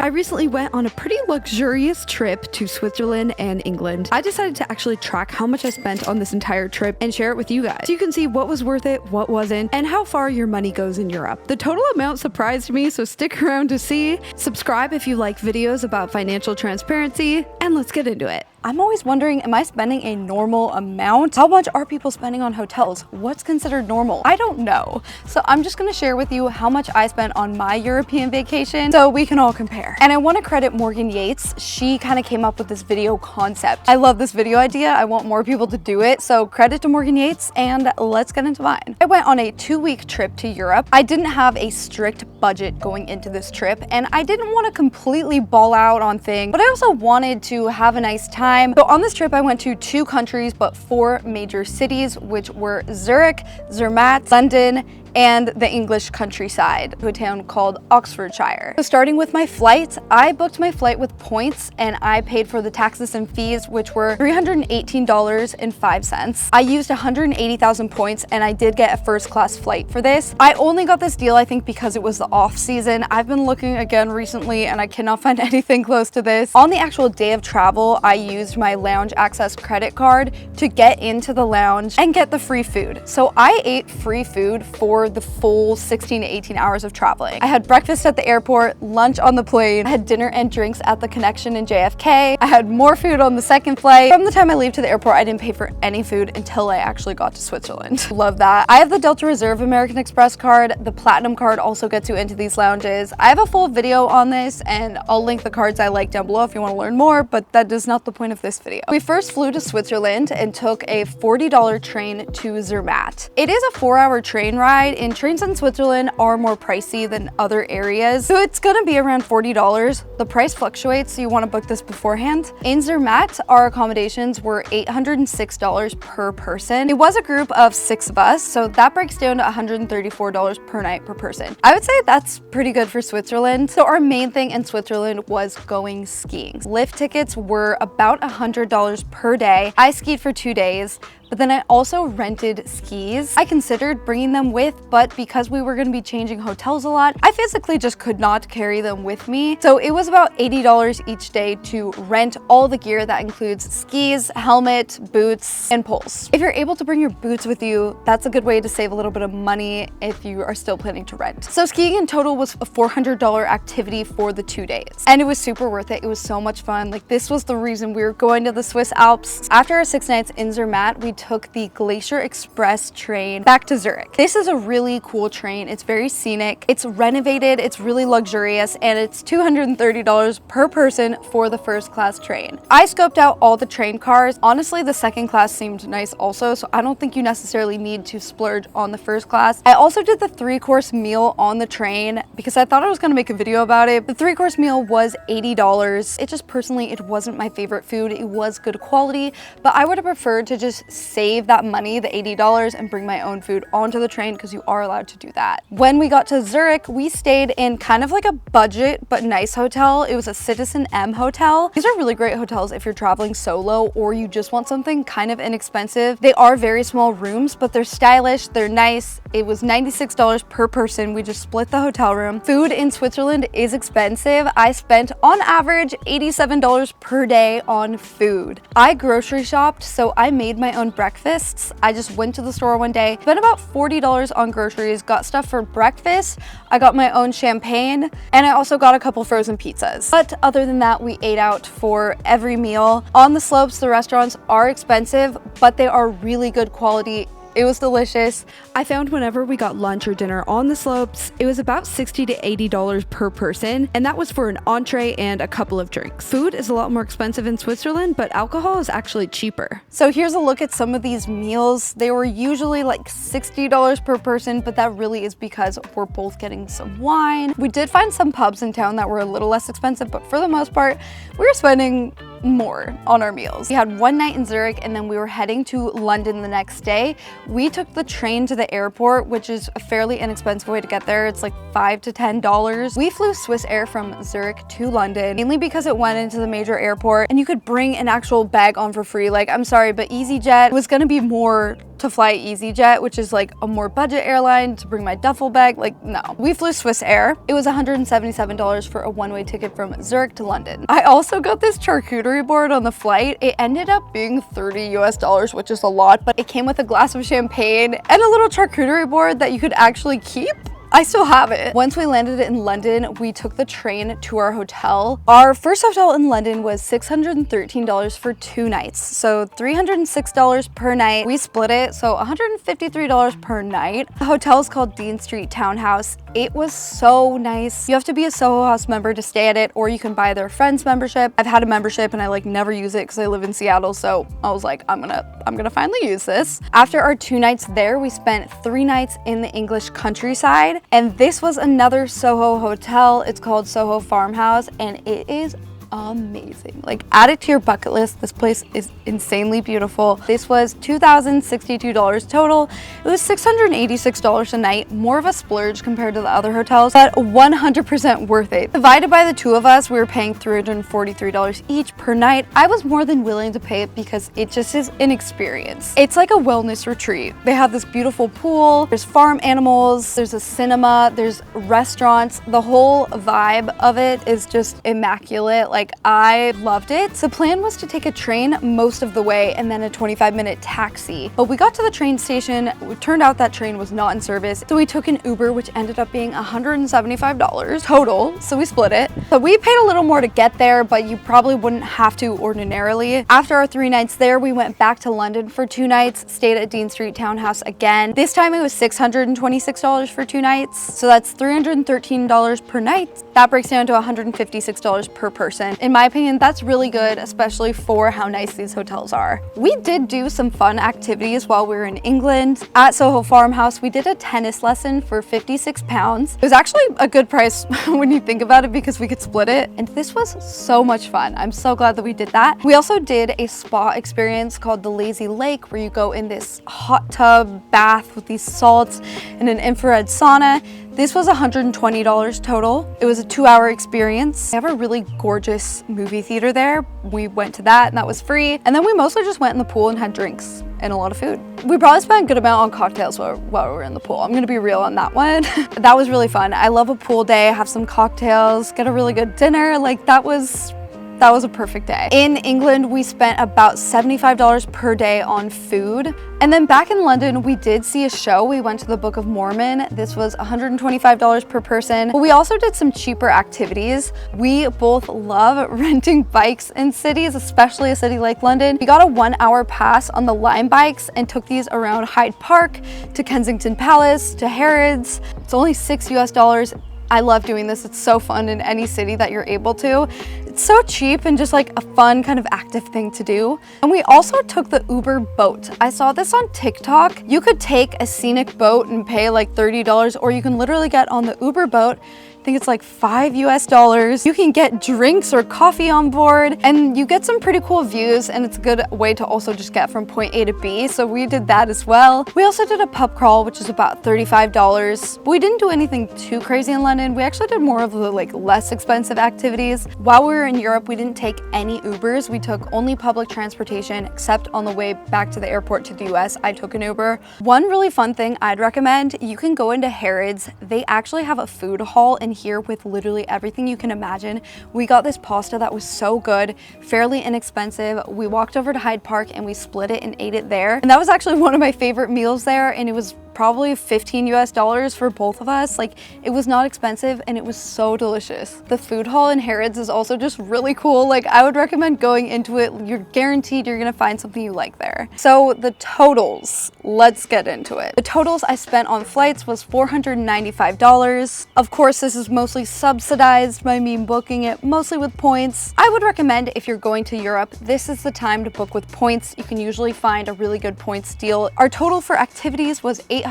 I recently went on a pretty luxurious trip to Switzerland and England. I decided to actually track how much I spent on this entire trip and share it with you guys so you can see what was worth it, what wasn't, and how far your money goes in Europe. The total amount surprised me, so stick around to see. Subscribe if you like videos about financial transparency, and let's get into it. I'm always wondering, am I spending a normal amount? How much are people spending on hotels? What's considered normal? I don't know. So I'm just gonna share with you how much I spent on my European vacation so we can all compare. And I wanna credit Morgan Yates. She kind of came up with this video concept. I love this video idea. I want more people to do it. So credit to Morgan Yates, and let's get into mine. I went on a 2-week trip to Europe. I didn't have a strict budget going into this trip, and I didn't want to completely ball out on things, but I also wanted to have a nice time. So on this trip, I went to 2 countries, but 4 major cities, which were Zurich, Zermatt, London, and the English countryside to a town called Oxfordshire. So starting with my flight, I booked my flight with points and I paid for the taxes and fees, which were $318.05. I used 180,000 points and I did get a first class flight for this. I only got this deal, I think, because it was the off season. I've been looking again recently and I cannot find anything close to this. On the actual day of travel, I used my lounge access credit card to get into the lounge and get the free food. So I ate free food for the full 16 to 18 hours of traveling. I had breakfast at the airport, lunch on the plane, I had dinner and drinks at the Connection in JFK. I had more food on the second flight. From the time I leave to the airport, I didn't pay for any food until I actually got to Switzerland. Love that. I have the Delta Reserve American Express card. The Platinum card also gets you into these lounges. I have a full video on this and I'll link the cards I like down below if you want to learn more, but that is not the point of this video. We first flew to Switzerland and took a $40 train to Zermatt. It is a 4-hour train ride, and trains in Switzerland are more pricey than other areas, so it's gonna be around $40. The price fluctuates, so you want to book this beforehand. In Zermatt, our accommodations were $806 per person. It was a group of 6 of us, so that breaks down to $134 per night per person. I would say that's pretty good for Switzerland. So our main thing in Switzerland was going skiing. Lift tickets were about $100 per day. I skied for 2 days, but then I also rented skis. I considered bringing them with, but because we were gonna be changing hotels a lot, I physically just could not carry them with me. So it was about $80 each day to rent all the gear that includes skis, helmet, boots, and poles. If you're able to bring your boots with you, that's a good way to save a little bit of money if you are still planning to rent. So skiing in total was a $400 activity for the 2 days. And it was super worth it. It was so much fun. Like, this was the reason we were going to the Swiss Alps. After our 6 nights in Zermatt, we took the Glacier Express train back to Zurich. This is a really cool train. It's very scenic. It's renovated. It's really luxurious, and it's $230 per person for the first class train. I scoped out all the train cars. Honestly, the second class seemed nice also, so I don't think you necessarily need to splurge on the first class. I also did the 3-course meal on the train because I thought I was gonna make a video about it. The 3-course meal was $80. It just personally, it wasn't my favorite food. It was good quality, but I would have preferred to just save that money, the $80, and bring my own food onto the train because you are allowed to do that. When we got to Zurich, we stayed in kind of like a budget but nice hotel. It was a Citizen M hotel. These are really great hotels if you're traveling solo or you just want something kind of inexpensive. They are very small rooms, but they're stylish, they're nice. It was $96 per person. We just split the hotel room. Food in Switzerland is expensive. I spent on average $87 per day on food. I grocery shopped, so I made my own breakfasts. I just went to the store one day, spent about $40 on groceries, got stuff for breakfast. I got my own champagne, and I also got a couple frozen pizzas. But other than that, we ate out for every meal. On the slopes, the restaurants are expensive, but they are really good quality. It was delicious. I found whenever we got lunch or dinner on the slopes, it was about $60 to $80 per person, and that was for an entree and a couple of drinks. Food is a lot more expensive in Switzerland, but alcohol is actually cheaper. So here's a look at some of these meals. They were usually like $60 per person, but that really is because we're both getting some wine. We did find some pubs in town that were a little less expensive, but for the most part, we were spending more on our meals. We had one night in Zurich and then we were heading to London the next day. We took the train to the airport, which is a fairly inexpensive way to get there. It's like $5 to $10. We flew Swiss Air from Zurich to London, mainly because it went into the major airport and you could bring an actual bag on for free. Like, I'm sorry, but EasyJet was gonna be more to fly EasyJet, which is like a more budget airline, to bring my duffel bag. Like, no. We flew Swiss Air. It was $177 for a one-way ticket from Zurich to London. I also got this charcuterie board on the flight. It ended up being $30 US, which is a lot, but it came with a glass of champagne and a little charcuterie board that you could actually keep. I still have it. Once we landed in London, we took the train to our hotel. Our first hotel in London was $613 for 2 nights. So $306 per night. We split it, so $153 per night. The hotel is called Dean Street Townhouse. It was so nice. You have to be a Soho House member to stay at it, or you can buy their Friends membership. I've had a membership and I like never use it because I live in Seattle, so I was like, I'm gonna finally use this. After our 2 nights there, we spent 3 nights in the English countryside. And this was another Soho hotel. It's called Soho Farmhouse, and it is amazing. Like, add it to your bucket list. This place is insanely beautiful. This was $2,062 total. It was $686 a night, more of a splurge compared to the other hotels, but 100% worth it. Divided by the 2 of us, we were paying $343 each per night. I was more than willing to pay it because it just is an experience. It's like a wellness retreat. They have this beautiful pool, there's farm animals, there's a cinema, there's restaurants. The whole vibe of it is just immaculate. Like, I loved it. The plan was to take a train most of the way and then a 25-minute taxi. But we got to the train station. It turned out that train was not in service. So we took an Uber, which ended up being $175 total. So we split it. So we paid a little more to get there, but you probably wouldn't have to ordinarily. After our 3 nights there, we went back to London for 2 nights, stayed at Dean Street Townhouse again. This time it was $626 for 2 nights. So that's $313 per night. That breaks down to $156 per person. In my opinion, that's really good, especially for how nice these hotels are. We did do some fun activities while we were in England. At Soho Farmhouse, we did a tennis lesson for £56. It was actually a good price when you think about it because we could split it. And this was so much fun. I'm so glad that we did that. We also did a spa experience called the Lazy Lake, where you go in this hot tub bath with these salts and an infrared sauna. This was $120 total. It was a 2-hour experience. They have a really gorgeous movie theater there. We went to that and that was free. And then we mostly just went in the pool and had drinks and a lot of food. We probably spent a good amount on cocktails while we were in the pool. I'm gonna be real on that one. That was really fun. I love a pool day, have some cocktails, get a really good dinner. Like, that was a perfect day. In England, we spent about $75 per day on food. And then back in London, we did see a show. We went to the Book of Mormon. This was $125 per person. But we also did some cheaper activities. We both love renting bikes in cities, especially a city like London. We got a 1-hour pass on the Lime bikes and took these around Hyde Park to Kensington Palace to Harrods. It's only $6 US. I love doing this. It's so fun in any city that you're able to. It's so cheap and just like a fun kind of active thing to do. And we also took the Uber boat. I saw this on TikTok. You could take a scenic boat and pay like $30, or you can literally get on the Uber boat. I think it's like $5 US. You can get drinks or coffee on board, and you get some pretty cool views, and it's a good way to also just get from point A to B. So we did that as well. We also did a pub crawl, which is about $35. We didn't do anything too crazy in London. We actually did more of the like less expensive activities. While we were in Europe, we didn't take any Ubers. We took only public transportation, except on the way back to the airport to the US, I took an Uber. One really fun thing I'd recommend, you can go into Harrods. They actually have a food hall in here with literally everything you can imagine. We got this pasta that was so good, fairly inexpensive. We walked over to Hyde Park and we split it and ate it there. And that was actually one of my favorite meals there, and it was probably $15 US for both of us. Like, it was not expensive and it was so delicious. The food hall in Harrods is also just really cool. Like, I would recommend going into it. You're guaranteed you're gonna find something you like there. So the totals, let's get into it. The totals I spent on flights was $495. Of course, this is mostly subsidized by me booking it mostly with points. I would recommend, if you're going to Europe, this is the time to book with points. You can usually find a really good points deal. Our total for activities was $895.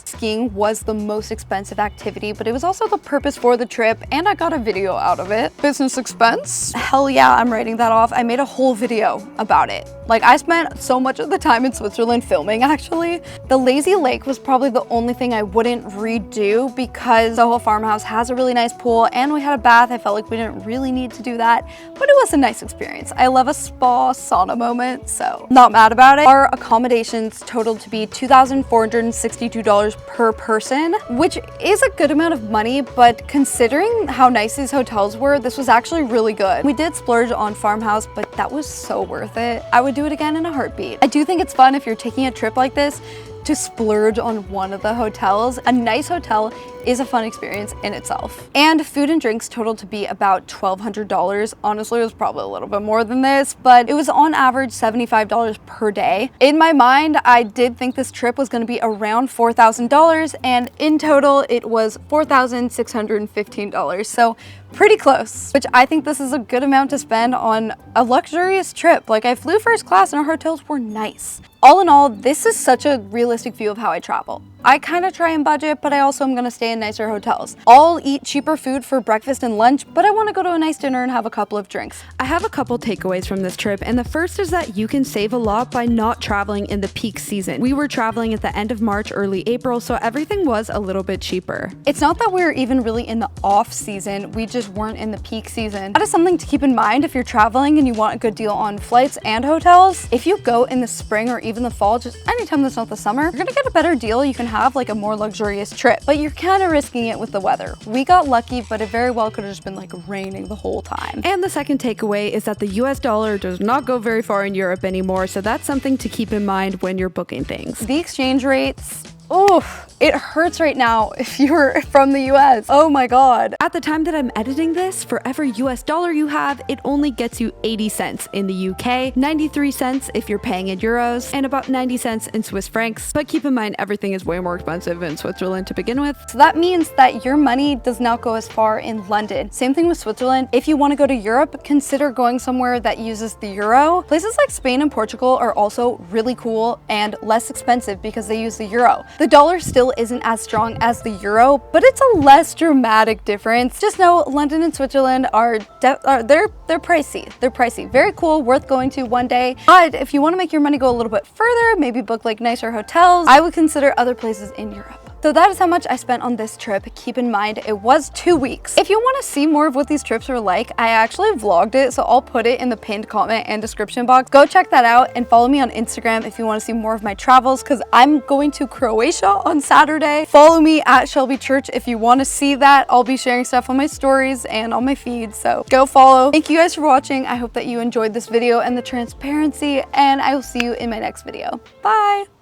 Skiing was the most expensive activity, but it was also the purpose for the trip, and I got a video out of it. Business expense? Hell yeah, I'm writing that off. I made a whole video about it. Like, I spent so much of the time in Switzerland filming, actually. The lazy lake was probably the only thing I wouldn't redo because the whole farmhouse has a really nice pool and we had a bath. I felt like we didn't really need to do that, but it was a nice experience. I love a spa sauna moment, so not mad about it. Our accommodations totaled to be $2,462 per person, which is a good amount of money, but considering how nice these hotels were, this was actually really good. We did splurge on farmhouse, but that was so worth it. I would do it again in a heartbeat. I do think it's fun if you're taking a trip like this to splurge on one of the hotels. A nice hotel is a fun experience in itself. And food and drinks totaled to be about $1,200. Honestly, it was probably a little bit more than this, but it was on average $75 per day. In my mind, I did think this trip was gonna be around $4,000, and in total, it was $4,615. So pretty close, which I think this is a good amount to spend on a luxurious trip. Like, I flew first class and our hotels were nice. All in all, this is such a realistic view of how I travel. I kind of try and budget, but I also am gonna stay in nicer hotels. I'll eat cheaper food for breakfast and lunch, but I wanna go to a nice dinner and have a couple of drinks. I have a couple takeaways from this trip, and the first is that you can save a lot by not traveling in the peak season. We were traveling at the end of March, early April, so everything was a little bit cheaper. It's not that we're even really in the off season, we just weren't in the peak season. That is something to keep in mind if you're traveling and you want a good deal on flights and hotels. If you go in the spring or even the fall, just anytime that's not the summer, you're gonna get a better deal. You can have like a more luxurious trip, but you're kind of risking it with the weather. We got lucky, but it very well could have just been like raining the whole time. And the second takeaway is that the US dollar does not go very far in Europe anymore, so that's something to keep in mind when you're booking things. The exchange rates, oof, it hurts right now if you're from the US. Oh my God. At the time that I'm editing this, for every US dollar you have, it only gets you 80 cents in the UK, 93 cents if you're paying in euros, and about 90 cents in Swiss francs. But keep in mind, everything is way more expensive in Switzerland to begin with. So that means that your money does not go as far in London. Same thing with Switzerland. If you want to go to Europe, consider going somewhere that uses the euro. Places like Spain and Portugal are also really cool and less expensive because they use the euro. The dollar still isn't as strong as the euro, but it's a less dramatic difference. Just know London and Switzerland are they're pricey. They're pricey. Very cool, worth going to one day. But if you want to make your money go a little bit further, maybe book like nicer hotels, I would consider other places in Europe. So that is how much I spent on this trip. Keep in mind, it was 2 weeks. If you want to see more of what these trips are like, I actually vlogged it, so I'll put it in the pinned comment and description box. Go check that out and follow me on Instagram if you want to see more of my travels, because I'm going to Croatia on Saturday. Follow me at Shelby Church if you want to see that. I'll be sharing stuff on my stories and on my feed, so go follow. Thank you guys for watching. I hope that you enjoyed this video and the transparency, and I will see you in my next video. Bye!